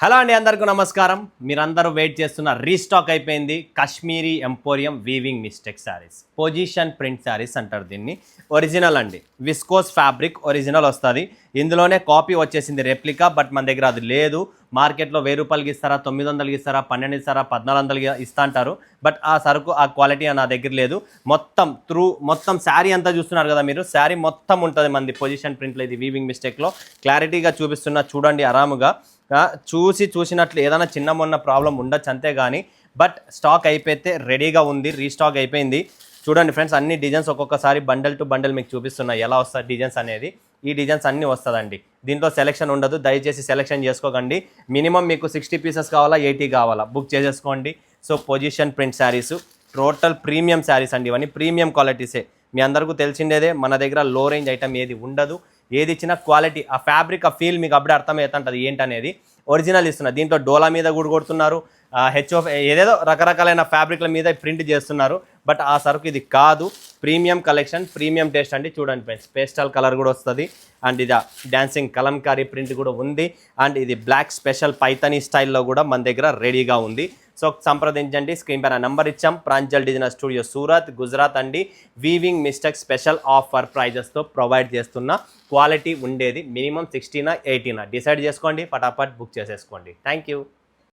Hello అండి, అందరికీ నమస్కారం. మీరందరూ వెయిట్ చేస్తున్న రీస్టాక్ అయిపోయింది Kashmiri emporium weaving mistake saris. Position print saris అంటారు దీన్ని. ఒరిజినల్ అండి, విస్కోస్ ఫ్యాబ్రిక్ ఒరిజినల్ వస్తుంది. ఇందులోనే కాపీ వచ్చేసింది రెప్లికా, బట్ మన దగ్గర అది లేదు. మార్కెట్లో 1000 రూపాయలకి ఇస్తారా, 900కి ఇస్తారా, 12 ఇస్తారా, 1400 ఇస్తా అంటారు. బట్ ఆ సరుకు ఆ క్వాలిటీ నా దగ్గర లేదు. మొత్తం శారీ అంతా చూస్తున్నారు కదా మీరు, శారీ మొత్తం ఉంటుంది మంది పొజిషన్ ప్రింట్లో. ఇది వీవింగ్ మిస్టేక్లో క్లారిటీగా చూపిస్తున్నా, చూడండి ఆరాముగా. చూసినట్లు ఏదైనా చిన్న మొన్న ప్రాబ్లం ఉండొచ్చు అంతే కానీ, బట్ స్టాక్ అయిపోతే రెడీగా ఉంది, రీస్టాక్ అయిపోయింది. చూడండి ఫ్రెండ్స్, అన్ని డిజైన్స్ ఒక్కొక్కసారి బండల్ టు బండల్ మీకు చూపిస్తున్నాయి ఎలా వస్తుంది డిజైన్స్ అనేది. ఈ డిజైన్స్ అన్నీ వస్తుందండి, దీంట్లో సెలెక్షన్ ఉండదు. దయచేసి సెలెక్షన్ చేసుకోకండి. మినిమం మీకు 60 పీసెస్ కావాలా, 80 కావాలా, బుక్ చేసేసుకోండి. So position print saris total premium saris అండి, ఇవన్నీ ప్రీమియం క్వాలిటీసే. మీ అందరికీ తెలిసిండేదే, మన దగ్గర లో రేంజ్ ఐటమ్ ఏది ఉండదు. ఏది ఇచ్చినా క్వాలిటీ, ఆ ఫ్యాబ్రిక్, ఆ ఫీల్ మీకు అప్పుడే అర్థమవుతుంటుంది ఏంటనేది. ఒరిజినల్ ఇస్తున్నారు. దీంట్లో డోలా మీద కూడా కొడుతున్నారు, హెచ్ఓ ఏదేదో రకరకాలైన ఫ్యాబ్రిక్ల మీద ప్రింట్ చేస్తున్నారు. బట్ ఆ సరుకు ఇది కాదు. ప్రీమియం కలెక్షన్, ప్రీమియం టేస్ట్ అండి. చూడండి ఫ్రెండ్స్, పేస్టల్ కలర్ కూడా వస్తుంది. అండ్ ఇది డాన్సింగ్ కలంకారీ ప్రింట్ కూడా ఉంది. అండ్ ఇది బ్లాక్ స్పెషల్ పైతనీ స్టైల్లో కూడా మన దగ్గర రెడీగా ఉంది. సో సంప్రదించండి, స్క్రీన్ పైన నంబర్ ఇచ్చాం. ప్రాంజల్ డిజైనర్ స్టూడియో, సూరత్, గుజరాత్ అండి. వీవింగ్ మిస్టేక్ స్పెషల్ ఆఫర్ ప్రైజెస్తో ప్రొవైడ్ చేస్తున్న క్వాలిటీ ఉండేది. మినిమం 60 80 డిసైడ్ చేసుకోండి, పటాపట్ బుక్ చేసేసుకోండి. Thank you.